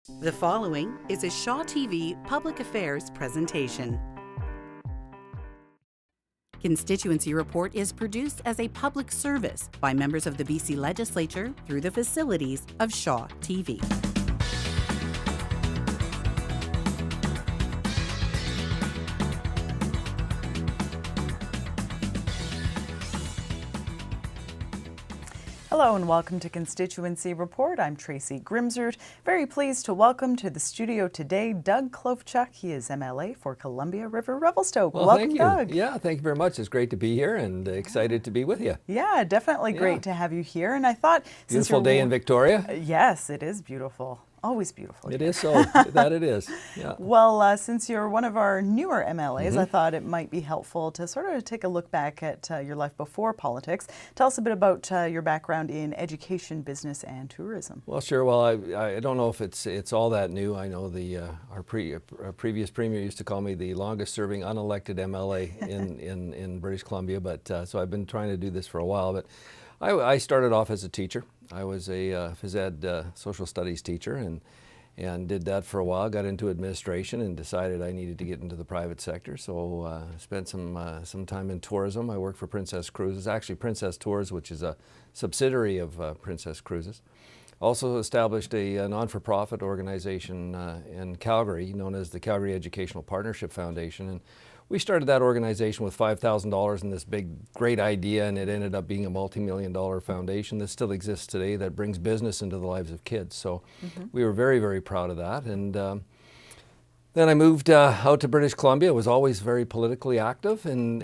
The following is a Shaw TV Public Affairs presentation. Constituency Report is produced as a public service by members of the BC Legislature through the facilities of Shaw TV. Hello and welcome to Constituency Report. I'm Tracy Grimsrud. Very pleased to welcome to the studio today Doug Clovechok. He is MLA for Columbia River Revelstoke. Well, welcome, thank you. Doug. Yeah, thank you very much. It's great to be here and excited to be with you. Yeah, definitely great to have you here. And I thought, beautiful day in Victoria. Yes, it is beautiful. Always beautiful. It is so. That it is. Yeah. Well, since you're one of our newer MLAs, I thought it might be helpful to sort of take a look back at your life before politics. Tell us a bit about your background in education, business, and tourism. Well, sure. Well, I don't know if it's all that new. I know our previous premier used to call me the longest-serving unelected MLA in British Columbia, but so I've been trying to do this for a while. But I started off as a teacher. I was a phys ed social studies teacher and did that for a while, got into administration and decided I needed to get into the private sector. So spent some time in tourism. I worked for Princess Cruises, actually Princess Tours, which is a subsidiary of Princess Cruises. Also established a non-for-profit organization in Calgary known as the Calgary Educational Partnership Foundation. And we started that organization with $5,000 and this big, great idea, and it ended up being a multi-million-dollar foundation that still exists today that brings business into the lives of kids. So we were very, very proud of that. And then I moved out to British Columbia. Was always very politically active and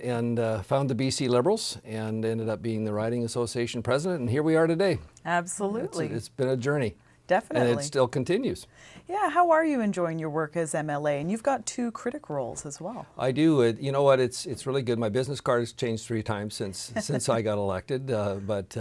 found the BC Liberals and ended up being the Riding Association president. And here we are today. Absolutely. It's been a journey. Definitely. And it still continues. Yeah, how are you enjoying your work as MLA? And you've got 2 critic roles as well. I do. You know what? It's really good. My business card has changed 3 times since I got elected, but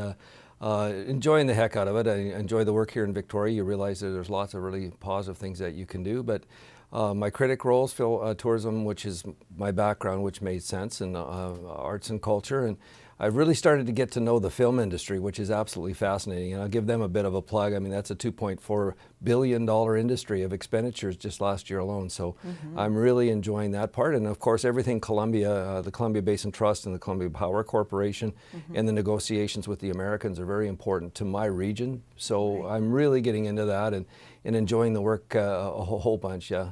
enjoying the heck out of it. I enjoy the work here in Victoria. You realize that there's lots of really positive things that you can do, but my critic roles, tourism, which is my background, which made sense, and arts and culture. And I've really started to get to know the film industry, which is absolutely fascinating. And I'll give them a bit of a plug. I mean, that's a $2.4 billion industry of expenditures just last year alone. So I'm really enjoying that part. And of course, everything Columbia, the Columbia Basin Trust and the Columbia Power Corporation and the negotiations with the Americans are very important to my region. So I'm really getting into that and enjoying the work a whole bunch, yeah.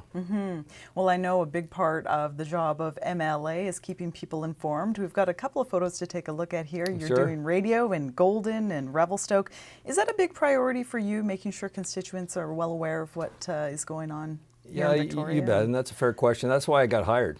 Well, I know a big part of the job of MLA is keeping people informed. We've got a couple of photos to take a look at here. You're doing radio in Golden and Revelstoke. Is that a big priority for you, making sure constituents are well aware of what is going on here in Victoria? You bet, and that's a fair question. That's why I got hired.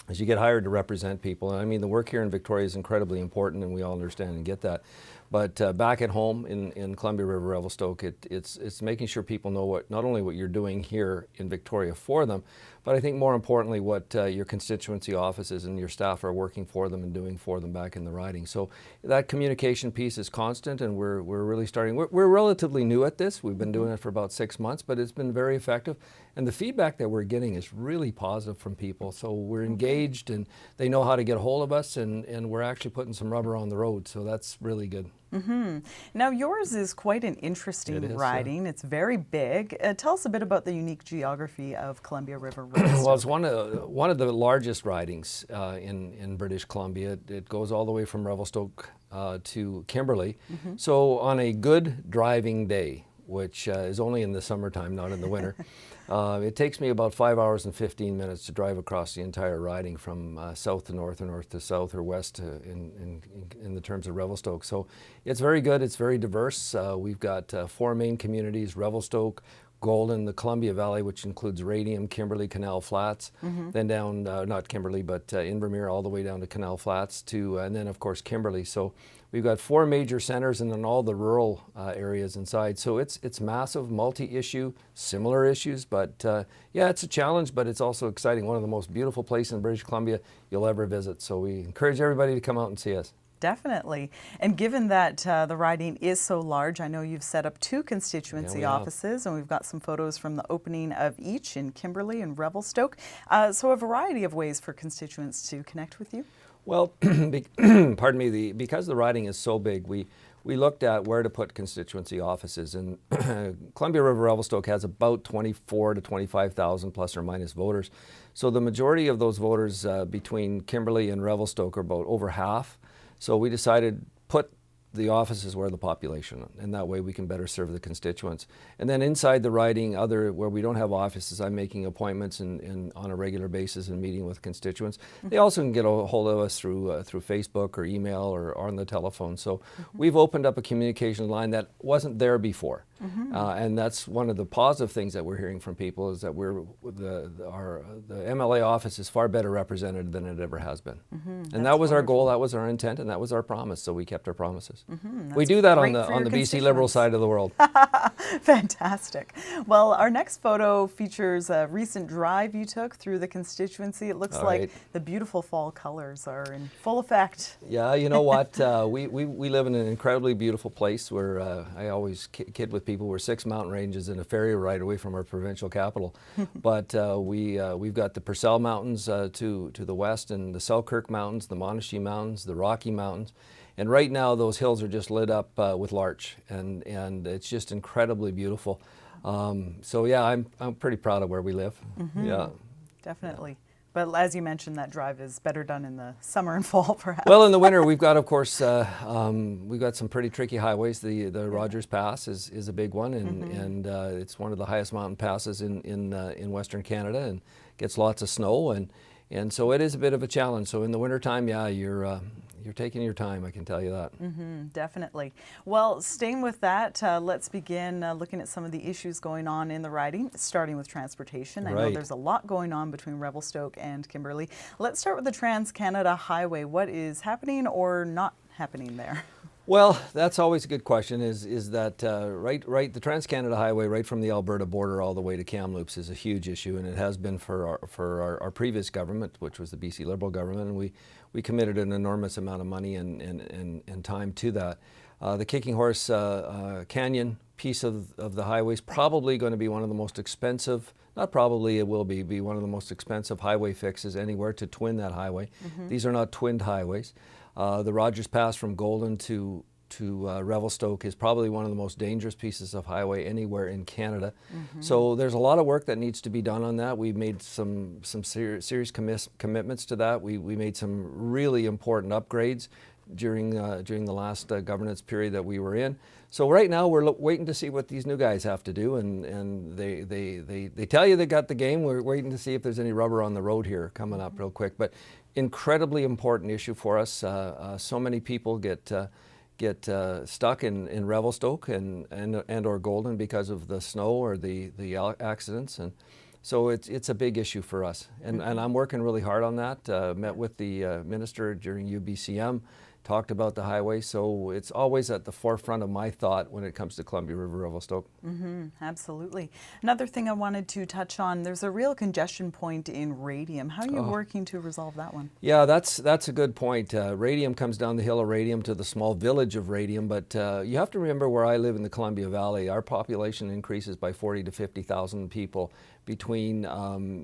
As you get hired to represent people. And I mean, the work here in Victoria is incredibly important, and we all understand and get that. But back at home in Columbia River Revelstoke, it's making sure people know not only what you're doing here in Victoria for them, but I think more importantly what your constituency offices and your staff are working for them and doing for them back in the riding. So that communication piece is constant, and we're really starting. We're relatively new at this. We've been doing it for about 6 months, but it's been very effective. And the feedback that we're getting is really positive from people. So we're engaged, and they know how to get a hold of us, and we're actually putting some rubber on the road. So that's really good. Now, yours is quite an interesting riding. It's very big. Tell us a bit about the unique geography of Columbia River Revelstoke. Well, it's one of the largest ridings in British Columbia. It goes all the way from Revelstoke to Kimberley. So on a good driving day, which is only in the summertime, not in the winter, it takes me about 5 hours and 15 minutes to drive across the entire riding from south to north or north to south or west in the terms of Revelstoke. So it's very good. It's very diverse. We've got 4 main communities: Revelstoke, Golden, the Columbia Valley, which includes Radium, Kimberley, Canal Flats, then down, not Kimberley, but Invermere, all the way down to Canal Flats, and then of course Kimberley. So we've got 4 major centers and then all the rural areas inside. So it's massive, multi-issue, similar issues, but yeah, it's a challenge, but it's also exciting. One of the most beautiful places in British Columbia you'll ever visit. So we encourage everybody to come out and see us. Definitely. And given that the riding is so large, I know you've set up 2 constituency offices, and we've got some photos from the opening of each in Kimberley and Revelstoke. So a variety of ways for constituents to connect with you. Well, pardon me, because the riding is so big, we we looked at where to put constituency offices, and Columbia River Revelstoke has about 24 to 25,000 plus or minus voters. So the majority of those voters between Kimberley and Revelstoke are about over half. So we decided put the offices where the population, and that way we can better serve the constituents. And then inside the riding, where we don't have offices, I'm making appointments on a regular basis and meeting with constituents. They also can get a hold of us through Facebook or email or on the telephone. So we've opened up a communication line that wasn't there before. And that's one of the positive things that we're hearing from people, is that the MLA office is far better represented than it ever has been. And that was our goal, that was our intent, and that was our promise, so we kept our promises. We do that on the BC Liberal side of the world. Fantastic. Well, our next photo features a recent drive you took through the constituency. It looks like the beautiful fall colors are in full effect. Yeah, you know what? We live in an incredibly beautiful place where I always kid with people, we're 6 mountain ranges and a ferry ride away from our provincial capital. But we've got the Purcell Mountains to the west, and the Selkirk Mountains, the Monashee Mountains, the Rocky Mountains. And right now those hills are just lit up with larch, and it's just incredibly beautiful. So yeah, I'm pretty proud of where we live. Yeah, definitely. But as you mentioned, that drive is better done in the summer and fall, perhaps. Well, in the winter, we've got, of course, we've got some pretty tricky highways. The Rogers Pass is a big one, and it's one of the highest mountain passes in Western Canada, and gets lots of snow, and so it is a bit of a challenge. So in the wintertime, yeah, you're taking your time, I can tell you that. Definitely. Well, staying with that, let's begin looking at some of the issues going on in the riding, starting with transportation. I know there's a lot going on between Revelstoke and Kimberley. Let's start with the Trans-Canada Highway. What is happening or not happening there? Well, that's always a good question, is that the Trans-Canada Highway right from the Alberta border all the way to Kamloops is a huge issue, and it has been for our previous government, which was the BC Liberal government, and we committed an enormous amount of money and time to that. The Kicking Horse Canyon piece of the highway is probably going to be one of the most expensive, not probably, it will be one of the most expensive highway fixes anywhere to twin that highway. These are not twinned highways. The Rogers Pass from Golden to Revelstoke is probably one of the most dangerous pieces of highway anywhere in Canada. So there's a lot of work that needs to be done on that. We've made some serious commitments to that. We made some really important upgrades during the last governance period that we were in. So right now we're waiting to see what these new guys have to do, and they tell you they got the game. We're waiting to see if there's any rubber on the road here coming up real quick. But incredibly important issue for us. So many people get stuck in Revelstoke and or Golden because of the snow or the accidents, and so it's a big issue for us. And I'm working really hard on that. Met with the minister during UBCM, talked about the highway, so it's always at the forefront of my thought when it comes to Columbia River Revelstoke. Absolutely. Another thing I wanted to touch on, there's a real congestion point in Radium. How are you working to resolve that one? Yeah, that's a good point. Radium comes down the hill of Radium to the small village of Radium, but you have to remember where I live in the Columbia Valley. Our population increases by 40 to 50,000 people between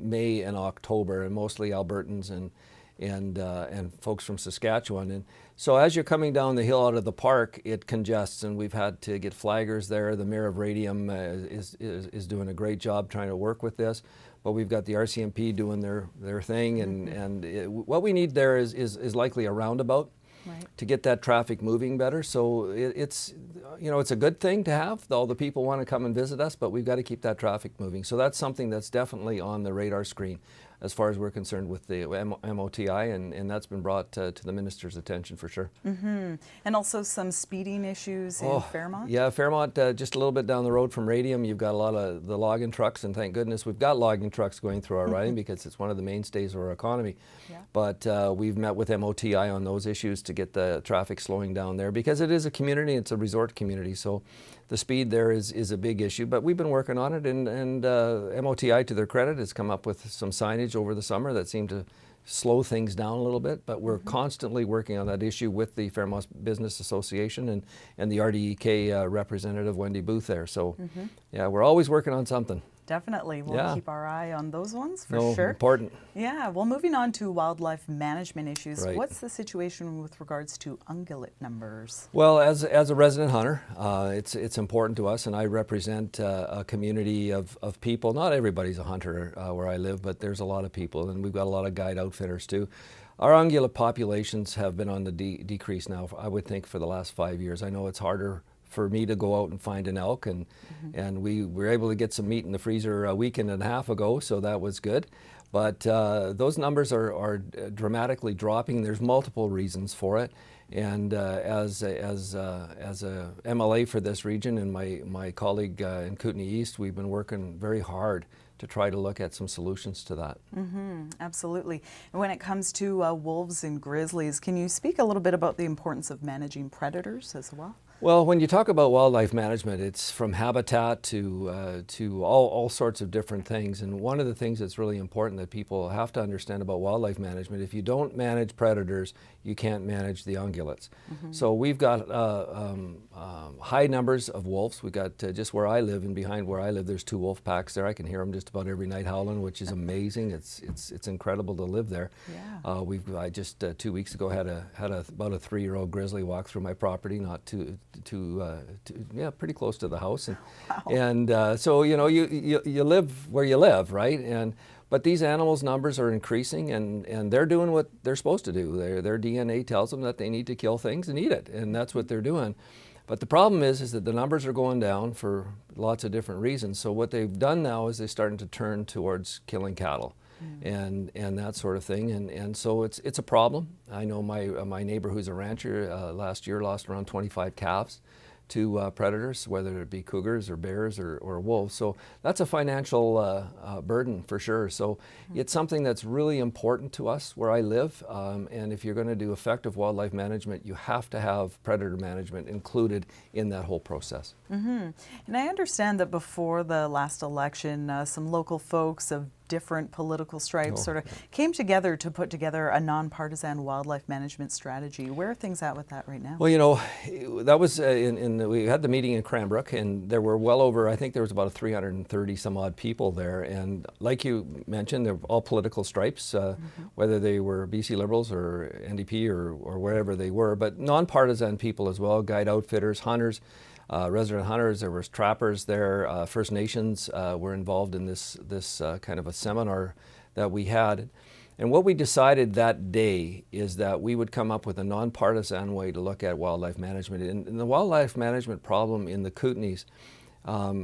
May and October, and mostly Albertans and folks from Saskatchewan. And so as you're coming down the hill out of the park, it congests, and we've had to get flaggers there. The mayor of Radium is doing a great job trying to work with this, but we've got the RCMP doing their thing, and what we need there is likely a roundabout to get that traffic moving better. So it's a good thing to have. All the people want to come and visit us, but we've got to keep that traffic moving. So that's something that's definitely on the radar screen as far as we're concerned with the MOTI, and that's been brought to the minister's attention for sure. And also some speeding issues in Fairmont? Yeah, Fairmont, just a little bit down the road from Radium, you've got a lot of the logging trucks, and thank goodness we've got logging trucks going through our riding because it's one of the mainstays of our economy. But we've met with MOTI on those issues to get the traffic slowing down there, because it is a community, it's a resort community, so the speed there is a big issue. But we've been working on it, and MOTI, to their credit, has come up with some signage over the summer that seemed to slow things down a little bit, but we're constantly working on that issue with the Fairmont Business Association and the RDEK representative, Wendy Booth, there. So yeah, we're always working on something. Definitely. We'll keep our eye on those ones for sure. Important. Yeah. Well, moving on to wildlife management issues, Right. what's the situation with regards to ungulate numbers? Well, as a resident hunter, it's important to us, and I represent a community of people. Not everybody's a hunter where I live, but there's a lot of people, and we've got a lot of guide outfitters too. Our ungulate populations have been on the decrease now, I would think, for the last 5 years. I know it's harder for me to go out and find an elk, and we were able to get some meat in the freezer a week and a half ago, so that was good. But those numbers are dramatically dropping. There's multiple reasons for it, and as a MLA for this region and my colleague in Kootenay East, we've been working very hard to try to look at some solutions to that. Absolutely. And when it comes to wolves and grizzlies, can you speak a little bit about the importance of managing predators as well? Well, when you talk about wildlife management, it's from habitat to all sorts of different things. And one of the things that's really important that people have to understand about wildlife management, if you don't manage predators, you can't manage the ungulates. So we've got high numbers of wolves. We've got just where I live and behind where I live, there's 2 wolf packs there. I can hear them just about every night howling, which is amazing. It's incredible to live there. Yeah. I just 2 weeks ago had about a 3-year-old grizzly walk through my property, not pretty close to the house, and so you know you live where you live, right? But these animals' numbers are increasing, and they're doing what they're supposed to do. Their DNA tells them that they need to kill things and eat it, and that's what they're doing. But the problem is that the numbers are going down for lots of different reasons. So what they've done now is they're starting to turn towards killing cattle. And that sort of thing, and so it's a problem. I know my neighbor who's a rancher last year lost around 25 calves to predators, whether it be cougars or bears or wolves. So that's a financial burden for sure. So it's something that's really important to us where I live, and if you're going to do effective wildlife management, you have to have predator management included in that whole process. And I understand that before the last election, some local folks of different political stripes sort of came together to put together a nonpartisan wildlife management strategy. Where are things at with that right now? Well, you know, that was we had the meeting in Cranbrook, and there were well over, I think there was about 330 some odd people there, and like you mentioned, they're all political stripes, whether they were BC Liberals or NDP or wherever they were, but nonpartisan people as well, guide outfitters, hunters, resident hunters, there was trappers there, First Nations were involved in this kind of a seminar that we had. And what we decided that day is that we would come up with a nonpartisan way to look at wildlife management. And the wildlife management problem in the Kootenays,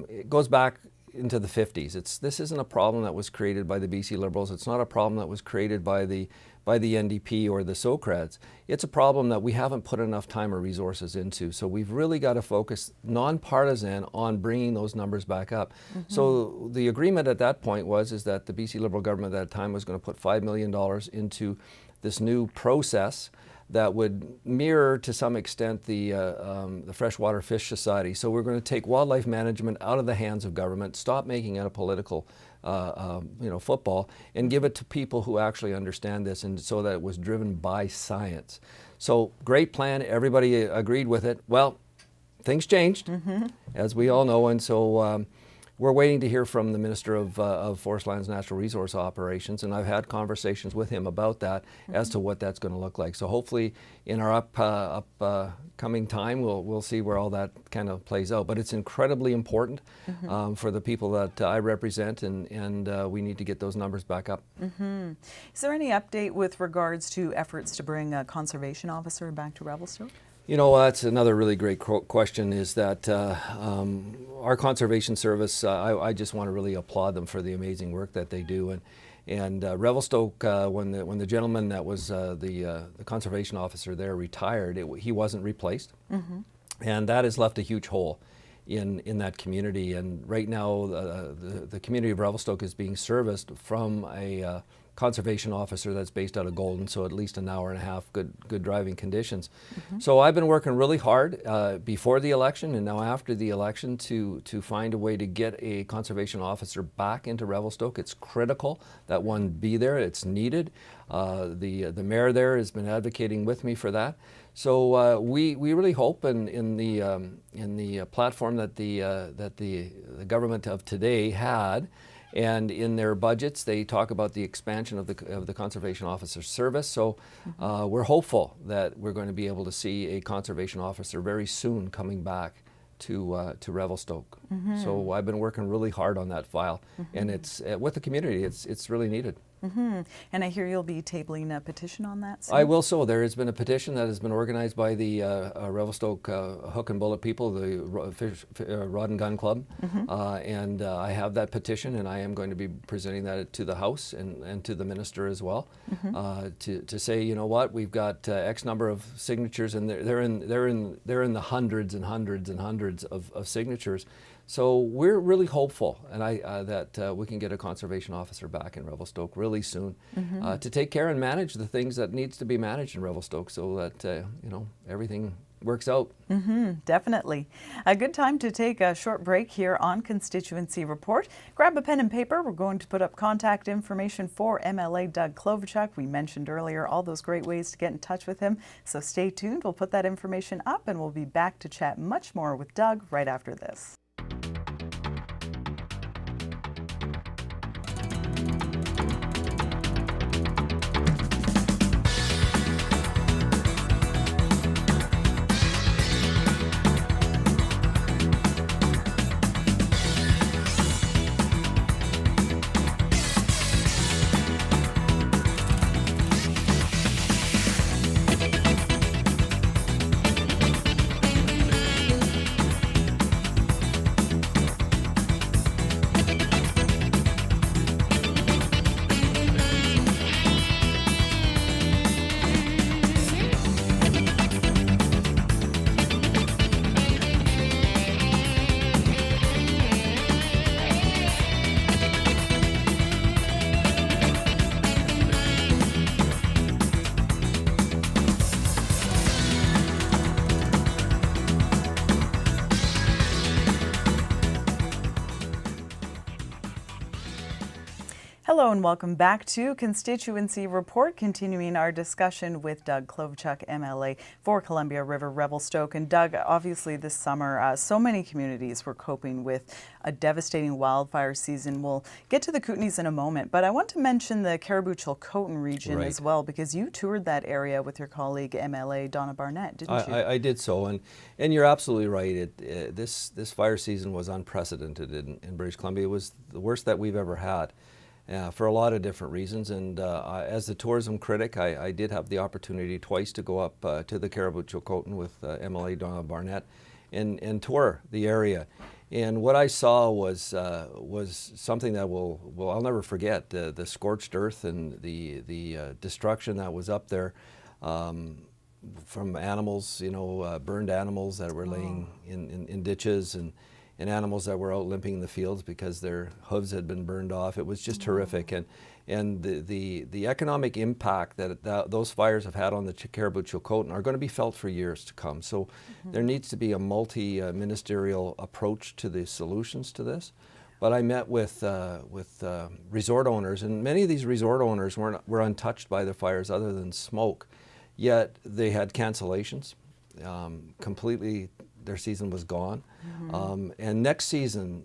it goes back into the 50s. This isn't a problem that was created by the BC Liberals. It's not a problem that was created by the NDP or the Socrats. It's a problem that we haven't put enough time or resources into. So we've really got to focus nonpartisan on bringing those numbers back up. So the agreement at that point is that the BC Liberal government at that time was going to put $5 million into this new process that would mirror to some extent the Freshwater Fish Society. So we're going to take wildlife management out of the hands of government, stop making it a political football, and give it to people who actually understand this, and so that it was driven by science. So great plan, everybody agreed with it. Well, things changed, as we all know, and so we're waiting to hear from the Minister of Forest Lands Natural Resource Operations, and I've had conversations with him about that as to what that's going to look like. So hopefully in our upcoming time, we'll see where all that kind of plays out. But it's incredibly important for the people that I represent, and we need to get those numbers back up. Is there any update with regards to efforts to bring a conservation officer back to Revelstoke? You know, that's another really great question, is that our conservation service, I just want to really applaud them for the amazing work that they do. And Revelstoke, when the gentleman that was the conservation officer there retired, he wasn't replaced. And that has left a huge hole in that community. And right now, the community of Revelstoke is being serviced from a conservation officer that's based out of Golden, so at least an hour and a half, good driving conditions. So I've been working really hard before the election and now after the election to find a way to get a conservation officer back into Revelstoke. It's critical that one be there. It's needed. The mayor there has been advocating with me for that. So we really hope in the platform that the government of today had, and in their budgets they talk about the expansion of the conservation officer service. So we're hopeful that we're going to be able to see a conservation officer very soon coming back to Revelstoke. So I've been working really hard on that file, and it's with the community. It's really needed. And I hear you'll be tabling a petition on that soon? I will. So there has been a petition that has been organized by the Revelstoke Hook and Bullet people, the Rod and Gun Club, and I have that petition, and I am going to be presenting that to the House and to the Minister as well, to say, you know what, we've got X number of signatures, and they're in the hundreds and hundreds and hundreds of signatures. So we're really hopeful, and that we can get a conservation officer back in Revelstoke really soon to take care and manage the things that needs to be managed in Revelstoke, so that you know, everything works out. Definitely. A good time to take a short break here on Constituency Report. Grab a pen and paper. We're going to put up contact information for MLA Doug Clovechok. We mentioned earlier all those great ways to get in touch with him, so stay tuned. We'll put that information up, and we'll be back to chat much more with Doug right after this. Hello and welcome back to Constituency Report, continuing our discussion with Doug Clovechok, MLA for Columbia River Revelstoke. And Doug, obviously this summer, so many communities were coping with a devastating wildfire season. We'll get to the Kootenays in a moment, but I want to mention the Caribou-Chilcotin region as well, because you toured that area with your colleague MLA Donna Barnett, didn't you? I did so, and you're absolutely right. This fire season was unprecedented in British Columbia. It was the worst that we've ever had. For a lot of different reasons, and as the tourism critic, I did have the opportunity twice to go up to the Caribou-Chilcotin with MLA Donna Barnett and tour the area. And what I saw was something that I'll never forget. The scorched earth and the destruction that was up there from animals, burned animals that were laying in ditches, and animals that were out limping in the fields because their hooves had been burned off. It was just horrific, and the economic impact that those fires have had on the Caribou-Chilcotin are going to be felt for years to come. So there needs to be a multi-ministerial approach to the solutions to this. But I met with resort owners, and many of these resort owners were untouched by the fires other than smoke, yet they had cancellations. Completely, their season was gone. And next season,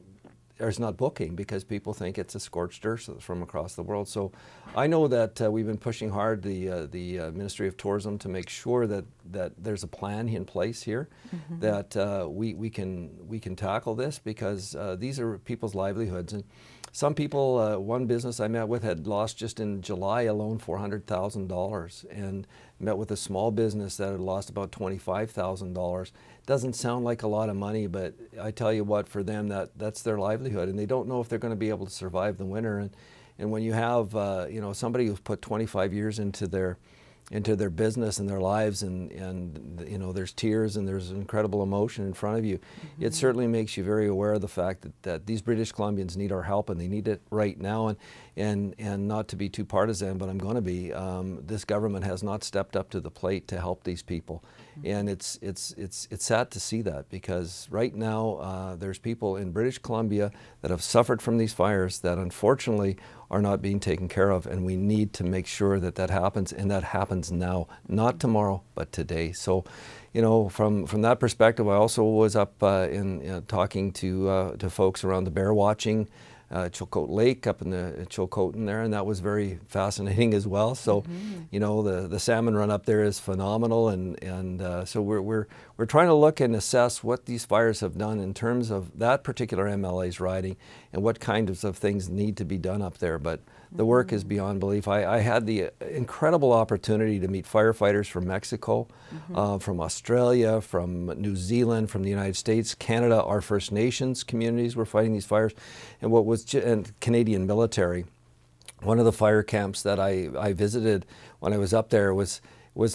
there's not booking because people think it's a scorched earth from across the world. So I know that we've been pushing hard the Ministry of Tourism to make sure that there's a plan in place here, that we can tackle this, because these are people's livelihoods. And some people, one business I met with had lost just in July alone $400,000, and met with a small business that had lost about $25,000. Doesn't sound like a lot of money, but I tell you what, for them that's their livelihood, and they don't know if they're going to be able to survive the winter. And when you have somebody who's put 25 years into their into their business and their lives, and you know, there's tears and there's incredible emotion in front of you. It certainly makes you very aware of the fact that these British Columbians need our help, and they need it right now. And not to be too partisan, but I'm going to be. This government has not stepped up to the plate to help these people, and it's sad to see that, because right now there's people in British Columbia that have suffered from these fires that unfortunately are not being taken care of, and we need to make sure that that happens, and that happens now, not tomorrow, but today. So, you know, from that perspective, I also was up talking to folks around the bear watching, Chilcote Lake up in the Chilcotin there, and that was very fascinating as well. So, you know, the salmon run up there is phenomenal, and so we're trying to look and assess what these fires have done in terms of that particular MLA's riding, and what kinds of things need to be done up there. But the work is beyond belief. I had the incredible opportunity to meet firefighters from Mexico, from Australia, from New Zealand, from the United States, Canada. Our First Nations communities were fighting these fires, and and Canadian military. One of the fire camps that I visited when I was up there was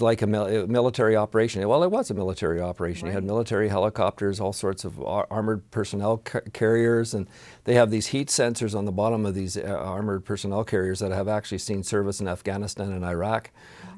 like a military operation. Well, it was a military operation. Right. You had military helicopters, all sorts of armored personnel carriers, and they have these heat sensors on the bottom of these armored personnel carriers that have actually seen service in Afghanistan and Iraq,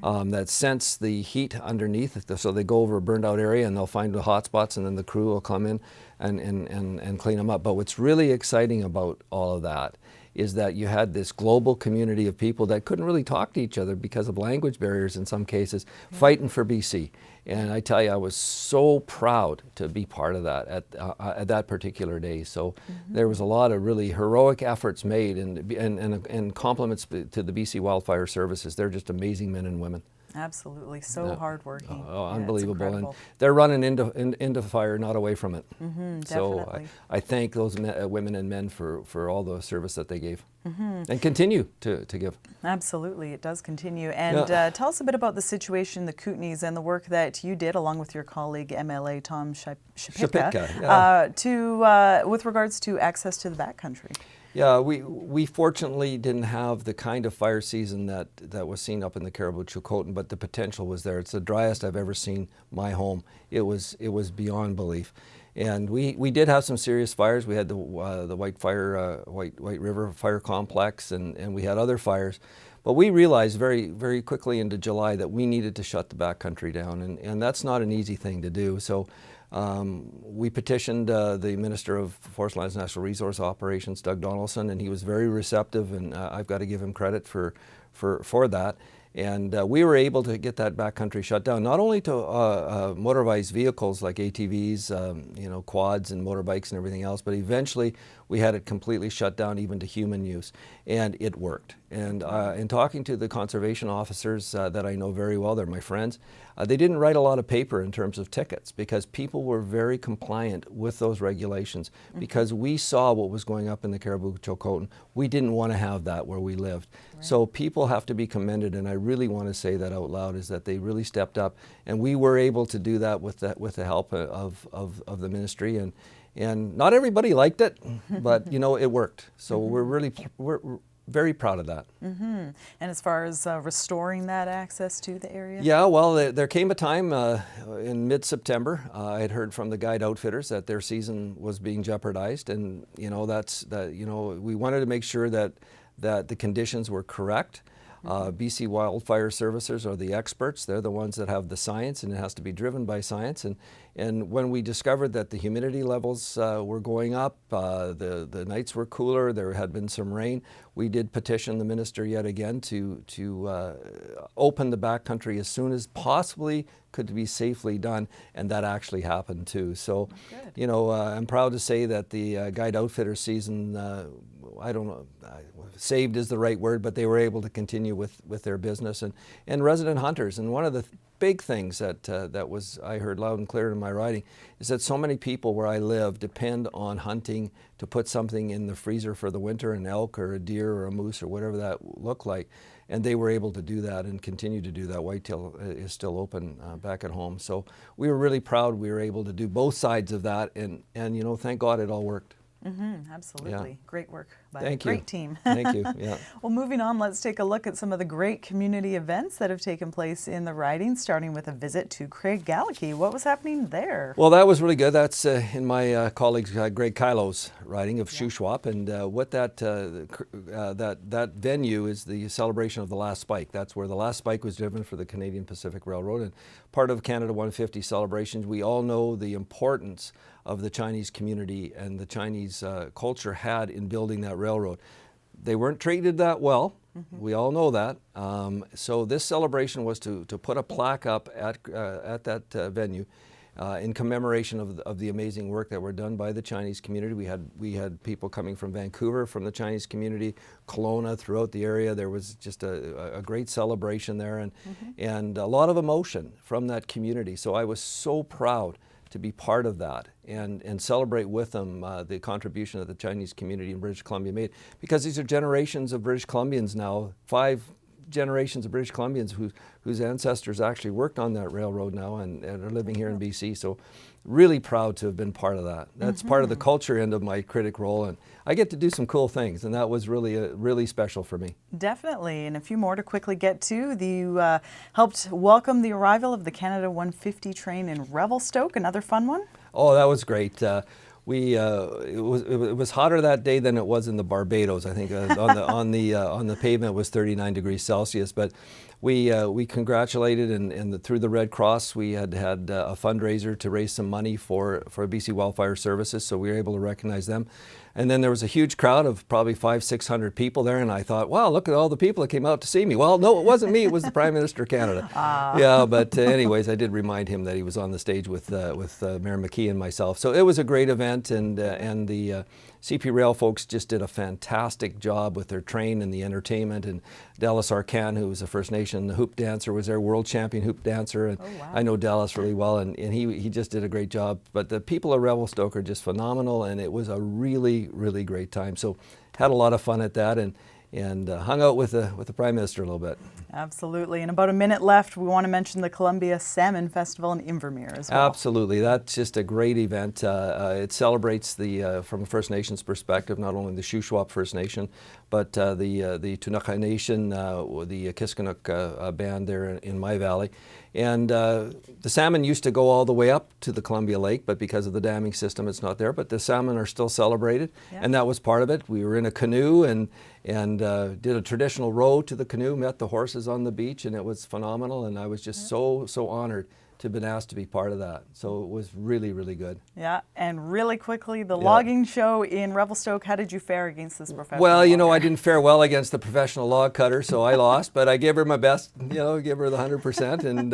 that sense the heat underneath. So they go over a burned out area and they'll find the hot spots, and then the crew will come in and clean them up. But what's really exciting about all of that is that you had this global community of people that couldn't really talk to each other because of language barriers in some cases, fighting for BC. And I tell you, I was so proud to be part of that at that particular day. So there was a lot of really heroic efforts made, and compliments to the BC Wildfire Services. They're just amazing men and women. Absolutely, so hardworking. Oh, unbelievable. And they're running into fire, not away from it. So I thank those women and men for all the service that they gave, and continue to give. Absolutely, it does continue. And tell us a bit about the situation in the Kootenays and the work that you did along with your colleague MLA Tom Shipika, with regards to access to the backcountry. Yeah, we fortunately didn't have the kind of fire season that was seen up in the Caribou Chilcotin, but the potential was there. It's the driest I've ever seen my home. It was beyond belief. And we did have some serious fires. We had the White River Fire Complex, and we had other fires. But we realized very, very quickly into July that we needed to shut the backcountry down, and that's not an easy thing to do. So we petitioned the Minister of Forest Lands and Natural Resource Operations, Doug Donaldson, and he was very receptive, and I've got to give him credit for that. And we were able to get that backcountry shut down, not only to motorized vehicles like ATVs, you know, quads and motorbikes and everything else, but eventually we had it completely shut down even to human use, and it worked. And in talking to the conservation officers that I know very well, they're my friends, they didn't write a lot of paper in terms of tickets, because people were very compliant with those regulations, because we saw what was going up in the Caribou Chilcotin. We didn't want to have that where we lived. Right. So people have to be commended, and I really want to say that out loud, is that they really stepped up, and we were able to do that with the help of the ministry, and not everybody liked it, but you know, it worked. So we're very proud of that. And as far as restoring that access to the area? Yeah, well, there came a time in mid-September, I had heard from the guide outfitters that their season was being jeopardized, and you know, we wanted to make sure that the conditions were correct. BC Wildfire Services are the experts. They're the ones that have the science, and it has to be driven by science. And when we discovered that the humidity levels were going up, the nights were cooler, there had been some rain, we did petition the minister yet again to open the backcountry as soon as possibly could be safely done, and that actually happened too. So, you know, I'm proud to say that the guide outfitter season, I don't know, saved is the right word, but they were able to continue with their business, and resident hunters. And one of the big things that was, I heard loud and clear in my writing, is that so many people where I live depend on hunting to put something in the freezer for the winter, an elk or a deer or a moose or whatever that looked like. And they were able to do that and continue to do that. Whitetail is still open back at home. So we were really proud we were able to do both sides of that, and you know, thank God it all worked. Absolutely. Yeah. Great work by Thank a great you. team. Thank you. Yeah. Well, moving on, let's take a look at some of the great community events that have taken place in the riding, starting with a visit to Craigellachie. What was happening there? Well, that was really good. That's in my colleague Greg Kylo's riding of Shuswap, and what that venue is the celebration of the last spike. That's where the last spike was driven for the Canadian Pacific Railroad, and part of Canada 150 celebrations. We all know the importance of the Chinese community and the Chinese culture had in building that railroad. They weren't treated that well. We all know that. So this celebration was to put a plaque up at that venue in commemoration of the amazing work that were done by the Chinese community. We had people coming from Vancouver, from the Chinese community, Kelowna, throughout the area. There was just a great celebration there, and a lot of emotion from that community. So I was so proud to be part of that and celebrate with them the contribution that the Chinese community in British Columbia made, because these are generations of British Columbians now, 5 generations of British Columbians whose ancestors actually worked on that railroad now and are living here in BC. So really proud to have been part of that. That's part of the culture end of my critic role, and I get to do some cool things, and that was really special for me. Definitely, and a few more to quickly get to. You helped welcome the arrival of the Canada 150 train in Revelstoke, another fun one? Oh, that was great. It was hotter that day than it was in the Barbados. I think on the pavement it was 39 degrees Celsius. But we congratulated and through the Red Cross we had a fundraiser to raise some money for BC Wildfire Services. So we were able to recognize them. And then there was a huge crowd of probably 500-600 people there, and I thought, wow, look at all the people that came out to see me. Well, no, it wasn't me. It was the Prime Minister of Canada. Yeah, but anyways, I did remind him that he was on the stage with Mayor McKee and myself. So it was a great event, and the CP Rail folks just did a fantastic job with their train and the entertainment. And Dallas Arcan, who was a First Nation hoop dancer, was their world champion hoop dancer. And I know Dallas really well, and he just did a great job. But the people of Revelstoke are just phenomenal, and it was a really great time. So had a lot of fun at that, and hung out with the Prime Minister a little bit. Absolutely. And about a minute left, we want to mention the Columbia Salmon Festival in Invermere as well. Absolutely. That's just a great event. It celebrates from a First Nations perspective, not only the Shuswap First Nation, but the Tunuka Nation, the Kiskanik band there in my valley. And the salmon used to go all the way up to the Columbia Lake, but because of the damming system, it's not there. But the salmon are still celebrated, and that was part of it. We were in a canoe and did a traditional row to the canoe, met the horses on the beach, and it was phenomenal. And I was just so honored to have been asked to be part of that. So it was really good. Yeah, and really quickly, the logging show in Revelstoke, how did you fare against this professional Well, logger? I didn't fare well against the professional log cutter, so I lost, but I gave her my best, give her the 100%, and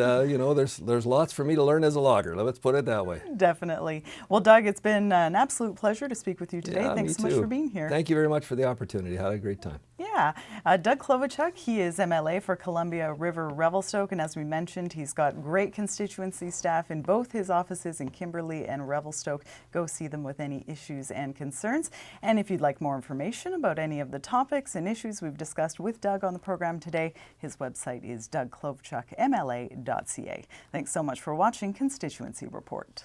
there's lots for me to learn as a logger, let's put it that way. Definitely. Well, Doug, it's been an absolute pleasure to speak with you today. Yeah, Thanks so much for being here. Thank you very much for the opportunity. Had a great time. Yeah. Doug Clovechok, he is MLA for Columbia River Revelstoke, and as we mentioned, he's got great constituency staff in both his offices in Kimberley and Revelstoke. Go see them with any issues and concerns. And if you'd like more information about any of the topics and issues we've discussed with Doug on the program today, his website is dougclovechukmla.ca. Thanks so much for watching Constituency Report.